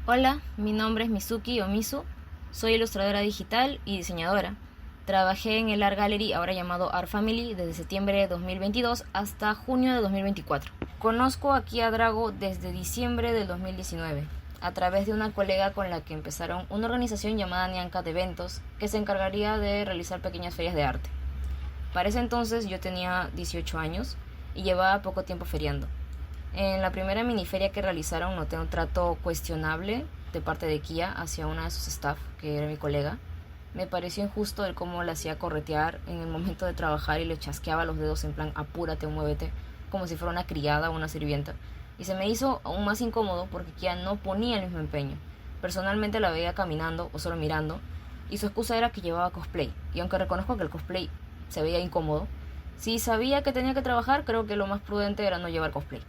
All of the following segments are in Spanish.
Hola, mi nombre es Mizuki o Misu, soy ilustradora digital y diseñadora. Trabajé en el Art Gallery, ahora llamado Art Family, desde septiembre de 2022 hasta junio de 2024. Conozco aquí a Drago desde diciembre del 2019, a través de una colega con la que empezaron una organización llamada Nianca de Eventos, que se encargaría de realizar pequeñas ferias de arte. Para ese entonces yo tenía 18 años y llevaba poco tiempo feriando. En la primera miniferia que realizaron noté un trato cuestionable de parte de Kia hacia una de sus staff, que era mi colega. Me pareció injusto el cómo la hacía corretear en el momento de trabajar y le chasqueaba los dedos en plan apúrate o muévete, como si fuera una criada o una sirvienta. Y se me hizo aún más incómodo porque Kia no ponía el mismo empeño. Personalmente la veía caminando o solo mirando, y su excusa era que llevaba cosplay. Y aunque reconozco que el cosplay se veía incómodo, si sabía que tenía que trabajar, creo que lo más prudente era no llevar cosplay.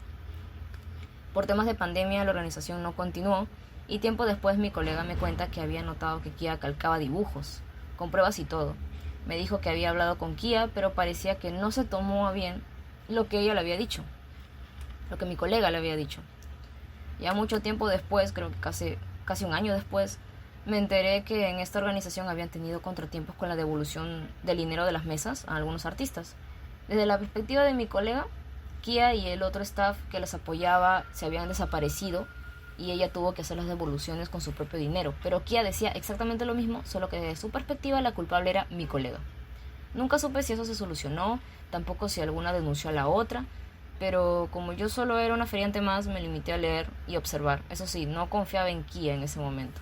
Por temas de pandemia la organización no continuó y tiempo después mi colega me cuenta que había notado que Kia calcaba dibujos, con pruebas y todo. Me dijo que había hablado con Kia, pero parecía que no se tomó a bien lo que ella le había dicho, lo que mi colega le había dicho. Ya mucho tiempo después, creo que casi un año después, me enteré que en esta organización habían tenido contratiempos con la devolución del dinero de las mesas a algunos artistas. Desde la perspectiva de mi colega, Kia y el otro staff que les apoyaba se habían desaparecido y ella tuvo que hacer las devoluciones con su propio dinero. Pero Kia decía exactamente lo mismo, solo que desde su perspectiva la culpable era mi colega. Nunca supe si eso se solucionó, tampoco si alguna denunció a la otra, pero como yo solo era una feriante más, me limité a leer y observar. Eso sí, no confiaba en Kia en ese momento.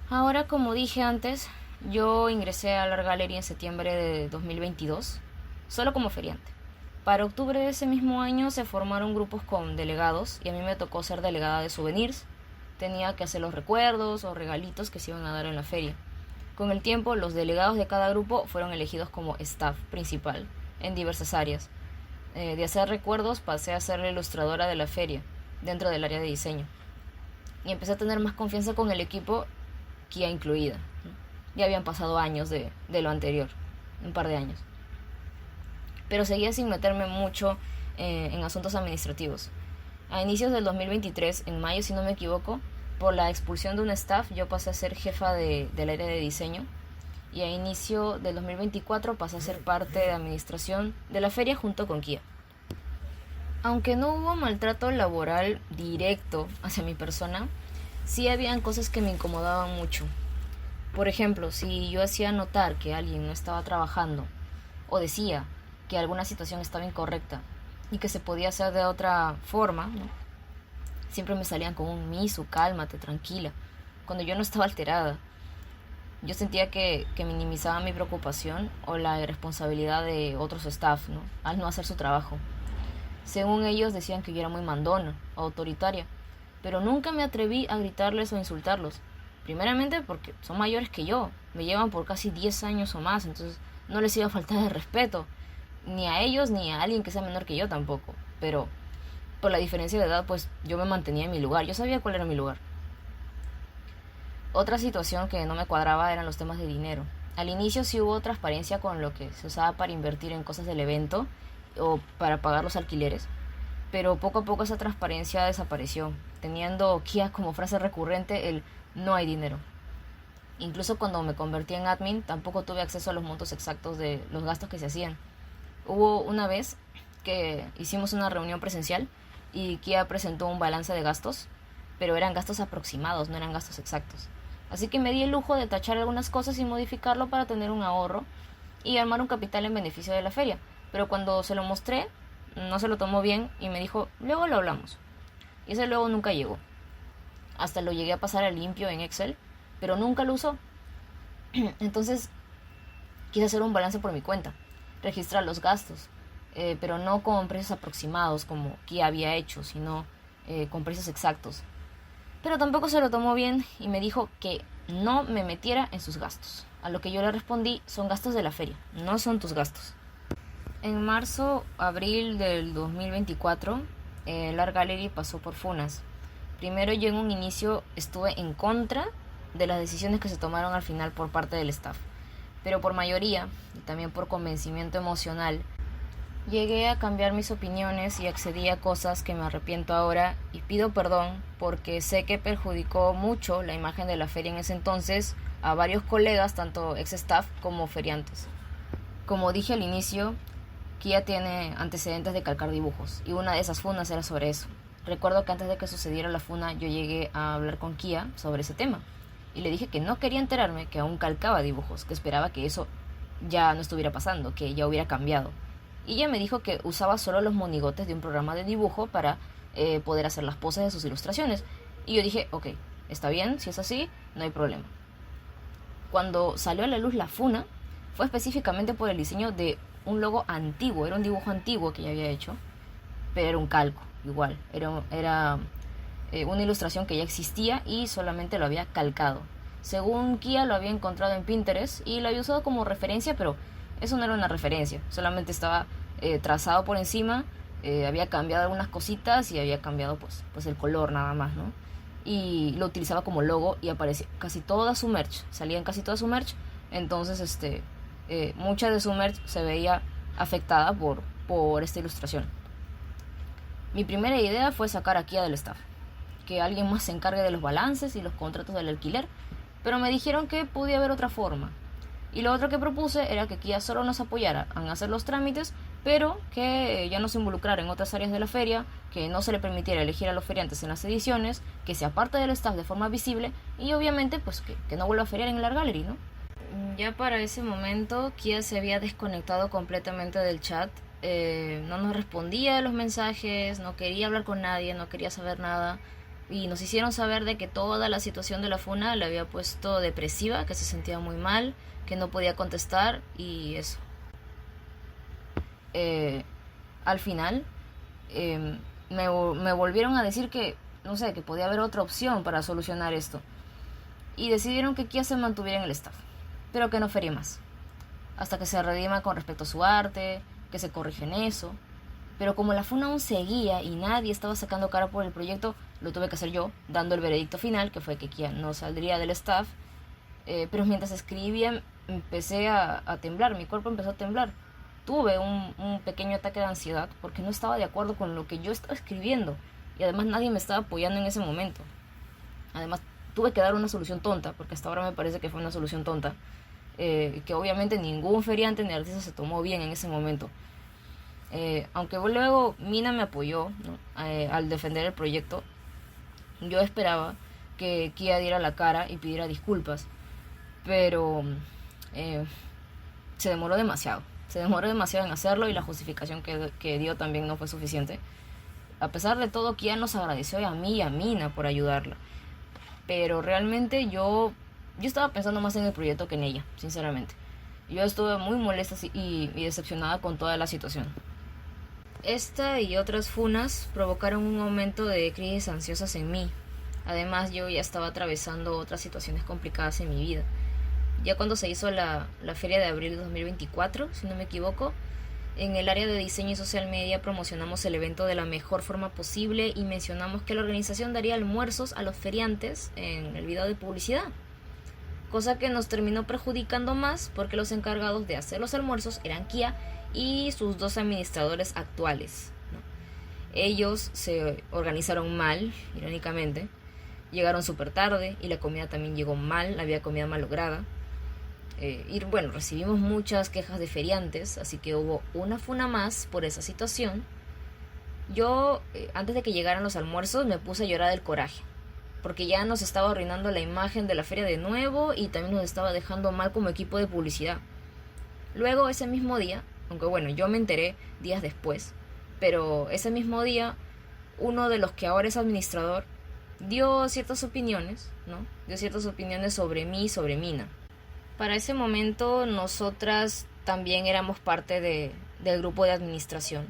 Ahora, como dije antes, yo ingresé a Art Gallery en septiembre de 2022, solo como feriante. Para octubre de ese mismo año se formaron grupos con delegados y a mí me tocó ser delegada de souvenirs. Tenía que hacer los recuerdos o regalitos que se iban a dar en la feria. Con el tiempo, los delegados de cada grupo fueron elegidos como staff principal en diversas áreas. De hacer recuerdos pasé a ser la ilustradora de la feria dentro del área de diseño. Y empecé a tener más confianza con el equipo, Kia incluida. Ya habían pasado años de lo anterior, un par de años. Pero seguía sin meterme mucho en asuntos administrativos. A inicios del 2023, en mayo si no me equivoco, por la expulsión de un staff, yo pasé a ser jefa del área de diseño y a inicio del 2024 pasé a ser parte de administración de la feria junto con Kia. Aunque no hubo maltrato laboral directo hacia mi persona, sí habían cosas que me incomodaban mucho. Por ejemplo, si yo hacía notar que alguien no estaba trabajando o decía que alguna situación estaba incorrecta y que se podía hacer de otra forma, ¿no? Siempre me salían con un misu, cálmate, tranquila, cuando yo no estaba alterada. Yo sentía que minimizaba mi preocupación o la irresponsabilidad de otros staff, ¿no? Al no hacer su trabajo. Según ellos decían que yo era muy mandona, autoritaria, pero nunca me atreví a gritarles o insultarlos. Primeramente porque son mayores que yo, me llevan por casi 10 años o más, entonces no les iba a faltar de respeto, ni a ellos ni a alguien que sea menor que yo tampoco. Pero por la diferencia de edad, pues yo me mantenía en mi lugar, yo sabía cuál era mi lugar. Otra situación que no me cuadraba eran los temas de dinero. Al inicio sí hubo transparencia con lo que se usaba para invertir en cosas del evento o para pagar los alquileres, pero poco a poco esa transparencia desapareció, teniendo Kia como frase recurrente el no hay dinero. Incluso cuando me convertí en admin tampoco tuve acceso a los montos exactos de los gastos que se hacían. Hubo una vez que hicimos una reunión presencial y Kia presentó un balance de gastos, pero eran gastos aproximados, no eran gastos exactos. Así que me di el lujo de tachar algunas cosas y modificarlo para tener un ahorro y armar un capital en beneficio de la feria. Pero cuando se lo mostré, no se lo tomó bien y me dijo, luego lo hablamos. Y ese luego nunca llegó. Hasta lo llegué a pasar a limpio en Excel, pero nunca lo usó. Entonces quise hacer un balance por mi cuenta, registrar los gastos, pero no con precios aproximados como Kia había hecho, sino con precios exactos. Pero tampoco se lo tomó bien y me dijo que no me metiera en sus gastos. A lo que yo le respondí, son gastos de la feria, no son tus gastos. En marzo-abril del 2024, el Art Gallery pasó por funas. Primero yo en un inicio estuve en contra de las decisiones que se tomaron al final por parte del staff, pero por mayoría y también por convencimiento emocional Llegué a cambiar mis opiniones y accedí a cosas que me arrepiento ahora y pido perdón porque sé que perjudicó mucho la imagen de la feria en ese entonces a varios colegas, tanto ex staff como feriantes. Como dije al inicio, Kia tiene antecedentes de calcar dibujos y una de esas funas era sobre eso. Recuerdo que antes de que sucediera la funa yo llegué a hablar con Kia sobre ese tema y le dije que no quería enterarme que aún calcaba dibujos, que esperaba que eso ya no estuviera pasando, que ya hubiera cambiado. Y ella me dijo que usaba solo los monigotes de un programa de dibujo para poder hacer las poses de sus ilustraciones. Y yo dije, ok, está bien, si es así, no hay problema. Cuando salió a la luz la funa, fue específicamente por el diseño de un logo antiguo, era un dibujo antiguo que ella había hecho, pero era un calco, igual, era una ilustración que ya existía y solamente lo había calcado. Según Kia lo había encontrado en Pinterest y lo había usado como referencia, pero eso no era una referencia, solamente estaba trazado por encima, había cambiado algunas cositas y había cambiado pues el color nada más, ¿no? Y lo utilizaba como logo y aparecía casi toda su merch, salía en casi toda su merch, entonces mucha de su merch se veía afectada por esta ilustración. Mi primera idea fue sacar a Kia del staff, que alguien más se encargue de los balances y los contratos del alquiler, pero me dijeron que podía haber otra forma. Y lo otro que propuse era que Kia solo nos apoyara en hacer los trámites, pero que ya no se involucrara en otras áreas de la feria, que no se le permitiera elegir a los feriantes en las ediciones, que se aparte del staff de forma visible y obviamente pues que no vuelva a feriar en el Art Gallery, ¿no? Ya para ese momento Kia se había desconectado completamente del chat, no nos respondía a los mensajes, no quería hablar con nadie, no quería saber nada y nos hicieron saber de que toda la situación de la funa le había puesto depresiva, que se sentía muy mal, que no podía contestar y eso. Al final me volvieron a decir que, no sé, que podía haber otra opción para solucionar esto y decidieron que Kia se mantuviera en el staff, pero que no ferie más, hasta que se redima con respecto a su arte, que se corrige en eso. Pero como la funa aún seguía y nadie estaba sacando cara por el proyecto, lo tuve que hacer yo, dando el veredicto final, que fue que Kia no saldría del staff. Pero mientras escribía empecé a temblar, mi cuerpo empezó a temblar. Tuve un pequeño ataque de ansiedad porque no estaba de acuerdo con lo que yo estaba escribiendo y además nadie me estaba apoyando en ese momento. Además tuve que dar una solución tonta, porque hasta ahora me parece que fue una solución tonta, que obviamente ningún feriante ni artista se tomó bien en ese momento. Aunque luego Mina me apoyó, ¿no? Al defender el proyecto, yo esperaba que Kia diera la cara y pidiera disculpas, pero se demoró demasiado en hacerlo y la justificación que dio también no fue suficiente. A pesar de todo, Kia nos agradeció a mí y a Mina por ayudarla, pero realmente yo estaba pensando más en el proyecto que en ella, sinceramente. Yo estuve muy molesta y decepcionada con toda la situación. Esta y otras funas provocaron un aumento de crisis ansiosas en mí. Además, yo ya estaba atravesando otras situaciones complicadas en mi vida. Ya cuando se hizo la feria de abril de 2024, si no me equivoco, en el área de diseño y social media promocionamos el evento de la mejor forma posible y mencionamos que la organización daría almuerzos a los feriantes en el video de publicidad. Cosa que nos terminó perjudicando más porque los encargados de hacer los almuerzos eran Kia y sus dos administradores actuales, ¿no? Ellos se organizaron mal, irónicamente, llegaron súper tarde y la comida también llegó mal, había comida malograda. Y bueno, recibimos muchas quejas de feriantes, así que hubo una funa más por esa situación. Yo, antes de que llegaran los almuerzos, me puse a llorar del coraje, porque ya nos estaba arruinando la imagen de la feria de nuevo y también nos estaba dejando mal como equipo de publicidad. Luego, ese mismo día, aunque bueno, yo me enteré días después, pero ese mismo día, uno de los que ahora es administrador dio ciertas opiniones, ¿no? Dio ciertas opiniones sobre mí y sobre Mina. Para ese momento, nosotras también éramos parte del grupo de administración.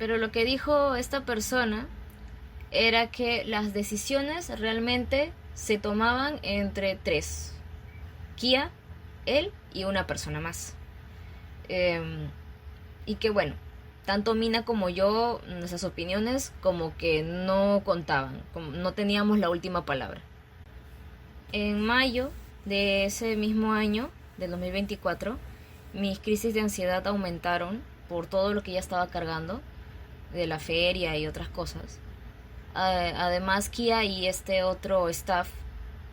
Pero lo que dijo esta persona era que las decisiones realmente se tomaban entre tres: Kia, él y una persona más. Y que bueno, tanto Mina como yo, nuestras opiniones como que no contaban, como no teníamos la última palabra. En mayo de ese mismo año, del 2024, mis crisis de ansiedad aumentaron por todo lo que ya estaba cargando de la feria y otras cosas. Además, Kia y este otro staff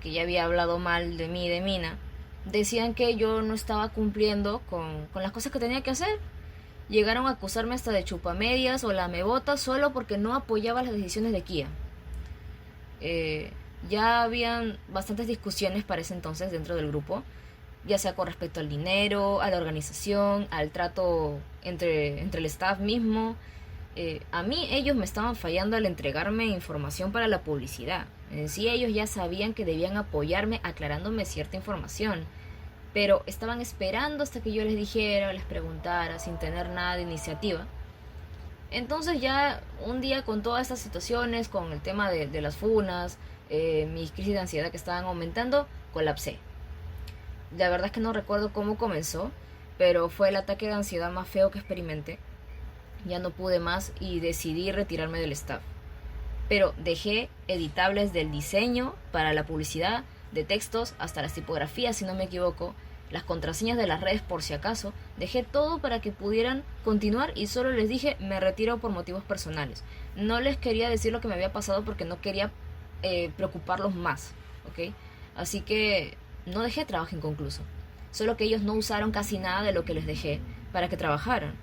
que ya había hablado mal de mí y de Mina decían que yo no estaba cumpliendo con las cosas que tenía que hacer. Llegaron a acusarme hasta de chupamedias o lamebotas solo porque no apoyaba las decisiones de Kia. Ya habían bastantes discusiones para ese entonces dentro del grupo, ya sea con respecto al dinero, a la organización, al trato entre el staff mismo. A mí ellos me estaban fallando al entregarme información para la publicidad. En sí ellos ya sabían que debían apoyarme aclarándome cierta información, pero estaban esperando hasta que yo les dijera o les preguntara sin tener nada de iniciativa. Entonces ya un día con todas estas situaciones, con el tema de las funas, mis crisis de ansiedad que estaban aumentando, colapsé. La verdad es que no recuerdo cómo comenzó, pero fue el ataque de ansiedad más feo que experimenté. Ya no pude más y decidí retirarme del staff. Pero dejé editables del diseño para la publicidad, de textos hasta las tipografías si no me equivoco, las contraseñas de las redes por si acaso, dejé todo para que pudieran continuar y solo les dije me retiro por motivos personales. No les quería decir lo que me había pasado porque no quería preocuparlos más, ¿ok? Así que no dejé trabajo inconcluso, solo que ellos no usaron casi nada de lo que les dejé para que trabajaran.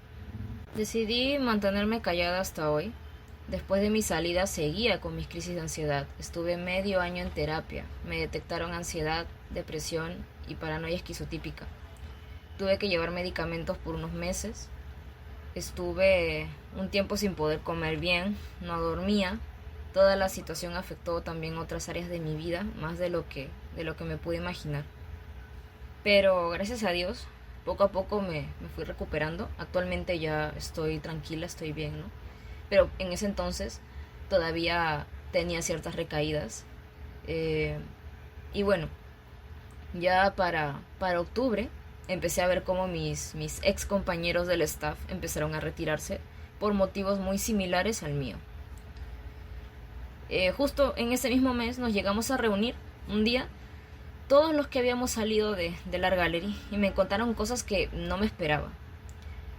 Decidí mantenerme callada hasta hoy. Después de mi salida seguía con mis crisis de ansiedad. Estuve medio año en terapia. Me detectaron ansiedad, depresión y paranoia esquizotípica. Tuve que llevar medicamentos por unos meses. Estuve un tiempo sin poder comer bien, no dormía. Toda la situación afectó también otras áreas de mi vida, más de lo que me pude imaginar. Pero gracias a Dios, poco a poco me fui recuperando. Actualmente ya estoy tranquila, estoy bien, ¿no? Pero en ese entonces todavía tenía ciertas recaídas. Y bueno, ya para octubre empecé a ver cómo mis ex compañeros del staff empezaron a retirarse por motivos muy similares al mío. Justo en ese mismo mes nos llegamos a reunir un día todos los que habíamos salido de Art Gallery y me contaron cosas que no me esperaba.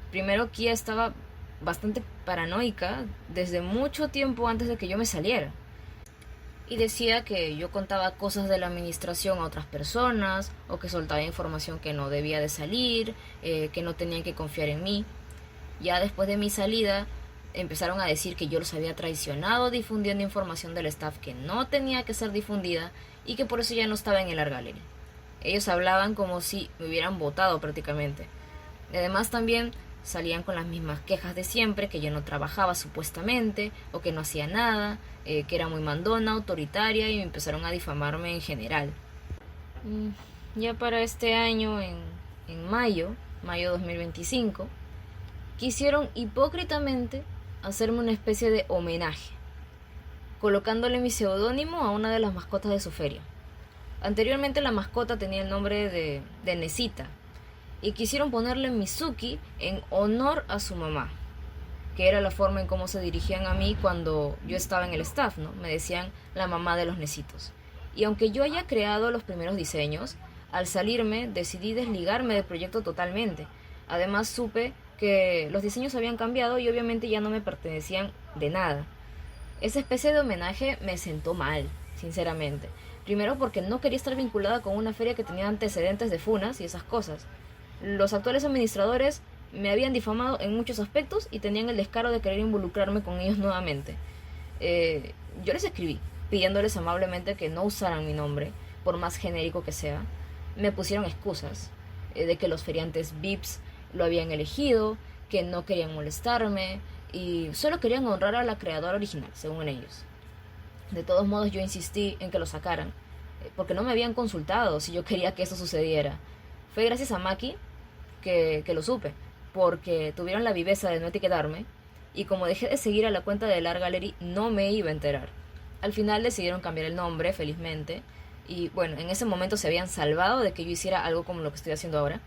Primero, Kia estaba bastante paranoica desde mucho tiempo antes de que yo me saliera. Y decía que yo contaba cosas de la administración a otras personas, o que soltaba información que no debía de salir, que no tenían que confiar en mí. Ya después de mi salida, empezaron a decir que yo los había traicionado difundiendo información del staff que no tenía que ser difundida y que por eso ya no estaba en el Art Gallery. Ellos hablaban como si me hubieran votado prácticamente. Además también salían con las mismas quejas de siempre, que yo no trabajaba supuestamente, o que no hacía nada, que era muy mandona, autoritaria, y empezaron a difamarme en general. Ya para este año, en mayo 2025, quisieron hipócritamente hacerme una especie de homenaje, colocándole mi seudónimo a una de las mascotas de su feria. Anteriormente la mascota tenía el nombre de Nesita, y quisieron ponerle Mizuki en honor a su mamá, que era la forma en cómo se dirigían a mí cuando yo estaba en el staff, ¿no? Me decían la mamá de los nesitos. Y aunque yo haya creado los primeros diseños, al salirme decidí desligarme del proyecto totalmente. Además supe que los diseños habían cambiado y obviamente ya no me pertenecían de nada. Esa especie de homenaje me sentó mal, sinceramente. Primero porque no quería estar vinculada con una feria que tenía antecedentes de funas y esas cosas. Los actuales administradores me habían difamado en muchos aspectos y tenían el descaro de querer involucrarme con ellos nuevamente. Yo les escribí pidiéndoles amablemente que no usaran mi nombre, por más genérico que sea. Me pusieron excusas de que los feriantes VIPs lo habían elegido, que no querían molestarme y solo querían honrar a la creadora original, según ellos. De todos modos yo insistí en que lo sacaran, porque no me habían consultado si yo quería que eso sucediera. Fue gracias a Maki que lo supe, porque tuvieron la viveza de no etiquetarme, y como dejé de seguir a la cuenta del Art Gallery, no me iba a enterar. Al final decidieron cambiar el nombre, felizmente, y bueno, en ese momento se habían salvado de que yo hiciera algo como lo que estoy haciendo ahora,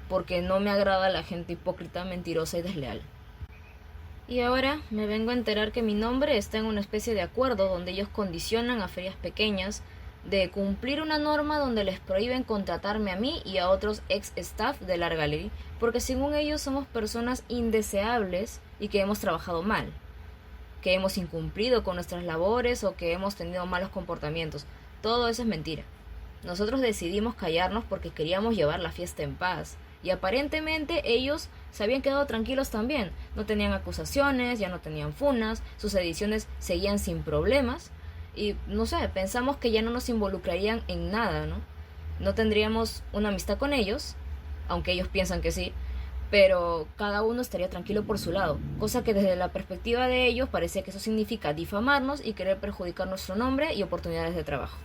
porque no me agrada la gente hipócrita, mentirosa y desleal. Y ahora me vengo a enterar que mi nombre está en una especie de acuerdo donde ellos condicionan a ferias pequeñas de cumplir una norma donde les prohíben contratarme a mí y a otros ex staff del Art Gallery, porque según ellos somos personas indeseables y que hemos trabajado mal, que hemos incumplido con nuestras labores o que hemos tenido malos comportamientos. Todo eso es mentira. Nosotros decidimos callarnos porque queríamos llevar la fiesta en paz. Y aparentemente ellos se habían quedado tranquilos también. No tenían acusaciones, ya no tenían funas, sus ediciones seguían sin problemas. Y no sé, pensamos que ya no nos involucrarían en nada, ¿no? No tendríamos una amistad con ellos, aunque ellos piensan que sí, pero cada uno estaría tranquilo por su lado, cosa que desde la perspectiva de ellos parece que eso significa difamarnos y querer perjudicar nuestro nombre y oportunidades de trabajo.